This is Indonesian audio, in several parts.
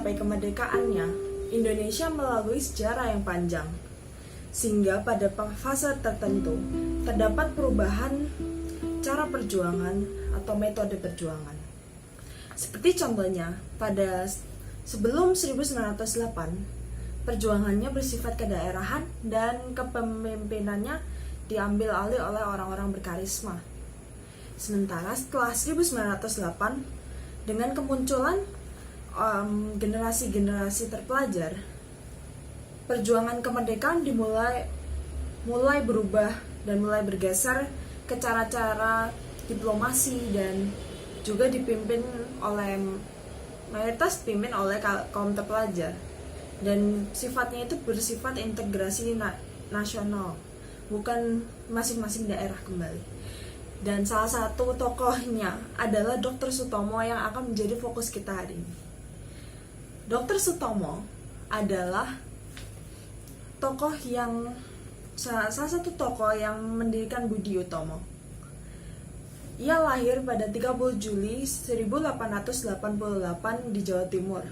mencapai kemerdekaannya, Indonesia melalui sejarah yang panjang, sehingga pada fase tertentu terdapat perubahan cara perjuangan atau metode perjuangan. Seperti contohnya, pada sebelum 1908, perjuangannya bersifat kedaerahan dan kepemimpinannya diambil alih oleh orang-orang berkarisma. Sementara setelah 1908, dengan kemunculan generasi-generasi terpelajar, perjuangan kemerdekaan mulai berubah dan mulai bergeser ke cara-cara diplomasi dan juga mayoritas dipimpin oleh kaum terpelajar, dan sifatnya itu bersifat integrasi nasional, bukan masing-masing daerah kembali. Dan salah satu tokohnya adalah Dr. Sutomo yang akan menjadi fokus kita hari ini. Dr. Sutomo adalah salah satu tokoh yang mendirikan Budi Utomo. Ia lahir pada 30 Juli 1888 di Jawa Timur.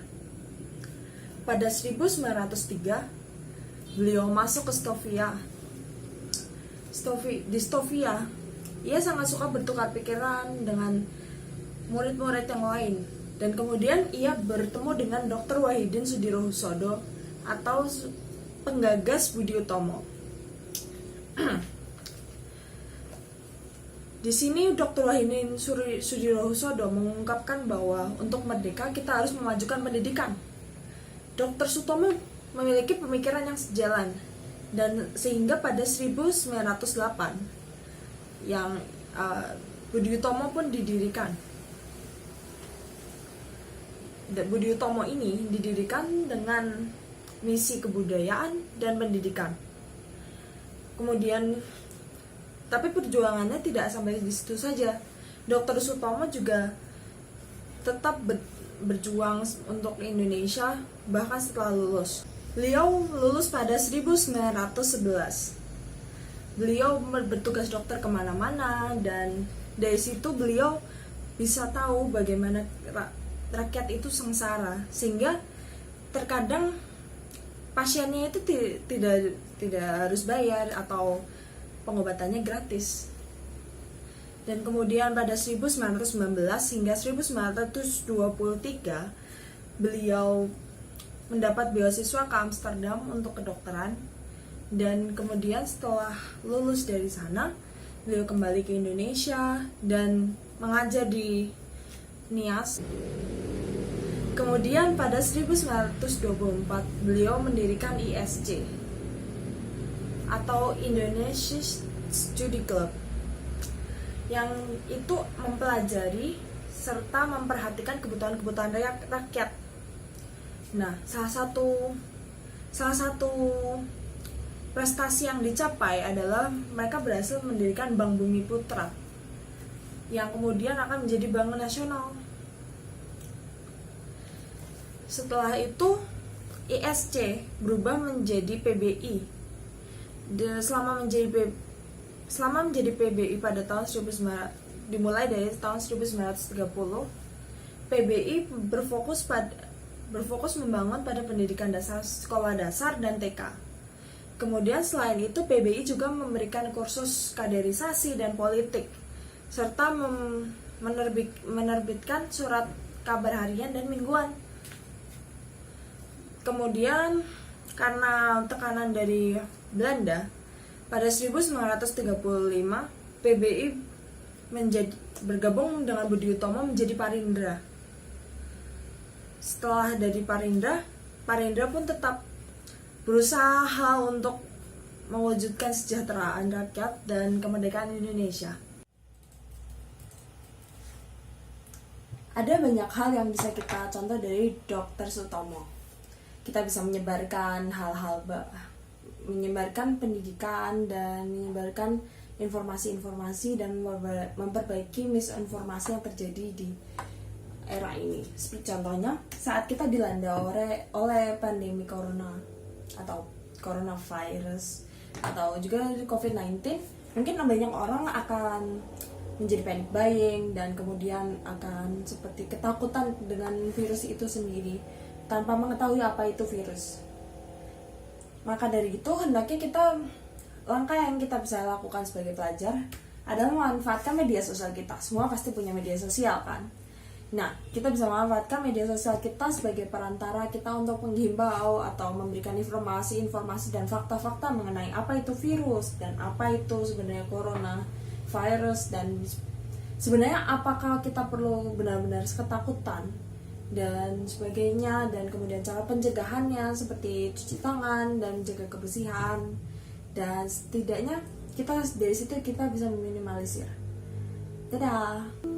Pada 1903, beliau masuk ke Stovia. Ia sangat suka bertukar pikiran dengan murid-murid yang lain, dan kemudian ia bertemu dengan Dr. Wahidin Sudirohusodo atau penggagas Budi Utomo. Di sini Dr. Wahidin Sudirohusodo mengungkapkan bahwa untuk merdeka kita harus memajukan pendidikan. Dr. Sutomo memiliki pemikiran yang sejalan, dan sehingga pada 1908 yang Budi Utomo pun didirikan. Budi Utomo ini didirikan dengan misi kebudayaan dan pendidikan. Kemudian, tapi perjuangannya tidak sampai di situ saja. Dr. Sutomo juga tetap berjuang untuk Indonesia bahkan setelah lulus. Beliau lulus pada 1911. Beliau bertugas dokter kemana-mana, dan dari situ beliau bisa tahu bagaimana rakyat itu sengsara, sehingga terkadang pasiennya itu tidak harus bayar atau pengobatannya gratis. Dan kemudian pada 1919 hingga 1923 beliau mendapat beasiswa ke Amsterdam untuk kedokteran. Dan kemudian setelah lulus dari sana, beliau kembali ke Indonesia dan mengajar di NIAS. Kemudian pada 1924 beliau mendirikan ISC atau Indonesia Study Club, yang itu mempelajari serta memperhatikan kebutuhan-kebutuhan rakyat. Nah, salah satu prestasi yang dicapai adalah mereka berhasil mendirikan Bank Bumi Putra, yang kemudian akan menjadi bank nasional. Setelah itu ISC berubah menjadi PBI. Selama menjadi PBI pada tahun 1900, dimulai dari tahun 1930, PBI berfokus membangun pada pendidikan dasar, sekolah dasar dan TK. Kemudian selain itu PBI juga memberikan kursus kaderisasi dan politik, serta menerbitkan surat kabar harian dan mingguan. Kemudian karena tekanan dari Belanda, pada 1935 PBI bergabung dengan Budi Utomo menjadi Parindra. Setelah dari Parindra pun tetap berusaha untuk mewujudkan kesejahteraan rakyat dan kemerdekaan Indonesia. Ada banyak hal yang bisa kita contoh dari Dr. Sutomo. Kita bisa menyebarkan menyebarkan pendidikan dan menyebarkan informasi-informasi dan memperbaiki misinformasi yang terjadi di era ini. Seperti contohnya saat kita dilanda oleh pandemi corona atau coronavirus atau juga COVID-19, mungkin banyak orang akan menjadi panic buying dan kemudian akan seperti ketakutan dengan virus itu sendiri. tanpa mengetahui apa itu virus. Maka dari itu, hendaknya langkah yang kita bisa lakukan sebagai pelajar adalah memanfaatkan media sosial kita. Semua pasti punya media sosial kan. Nah, kita bisa memanfaatkan media sosial kita sebagai perantara kita untuk menghimbau atau memberikan informasi dan fakta-fakta mengenai apa itu virus dan apa itu sebenarnya corona virus, dan sebenarnya apakah kita perlu benar-benar ketakutan dan sebagainya, dan kemudian cara pencegahannya seperti cuci tangan dan menjaga kebersihan, dan setidaknya dari situ kita bisa meminimalisir. Dadah.